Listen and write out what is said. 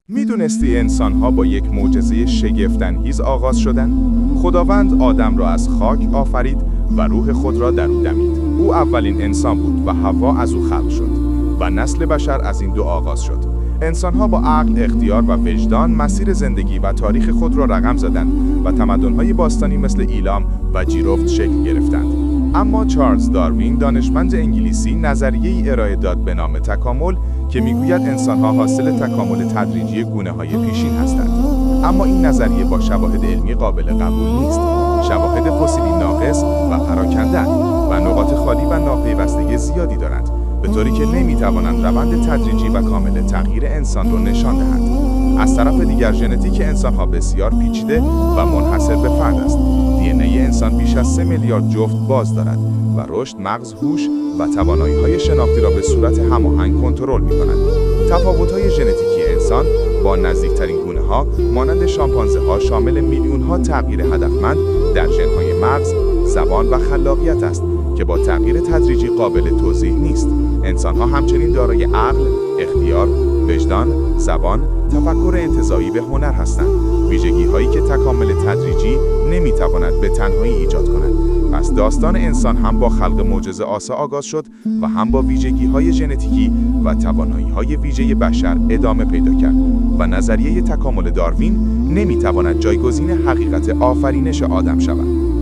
میدونستی انسان‌ها با یک معجزه شگفت‌انگیز آغاز شدند؟ خداوند آدم را از خاک آفرید و روح خود را در او دمید. او اولین انسان بود و حوا از او خلق شد و نسل بشر از این دو آغاز شد. انسان‌ها با عقل، اختیار و وجدان مسیر زندگی و تاریخ خود را رقم زدند و تمدن‌های باستانی مثل ایلام و جیرفت شکل گرفتند. اما چارلز داروین، دانشمند انگلیسی، نظریه‌ای ارائه داد به نام تکامل که میگوید انسان‌ها حاصل تکامل تدریجی گونه‌های پیشین هستند. اما این نظریه با شواهد علمی قابل قبول نیست. شواهد فسیلی ناقص و پراکنده‌اند و نقاط خالی و ناپیوستگی زیادی دارند، به طوری که نمی‌توانند روند تدریجی و کامل تغییر انسان را نشان دهند. از طرف دیگر ژنتیک انسان‌ها بسیار پیچیده و منحصر به فرد است. دی انسان بیش از 3 میلیارد جفت باز دارد و رشد، مغز، هوش و توانایی‌های شناختی را به صورت هماهنگ کنترل می‌کند. تفاوت‌های ژنتیکی انسان با نزدیکترین گونه‌ها مانند شامپانزه‌ها شامل میلیون‌ها تغییر هدفمند در ژن‌های مغز، زبان و خلاقیت است که با تغییر تدریجی قابل توضیح نیست. انسان‌ها همچنین دارای عقل، اختیار، وجدان، زبان، تفکر انتزاعی به هنر هستند، ویژگی‌هایی که تکامل تدریجی نمی‌تواند به تنهایی ایجاد کند. پس داستان انسان هم با خلق معجزه آسا آغاز شد و هم با ویژگی‌های ژنتیکی و توانایی‌های ویژه بشر ادامه پیدا کرد و نظریه تکامل داروین نمی‌تواند جایگزین حقیقت آفرینش آدم شود.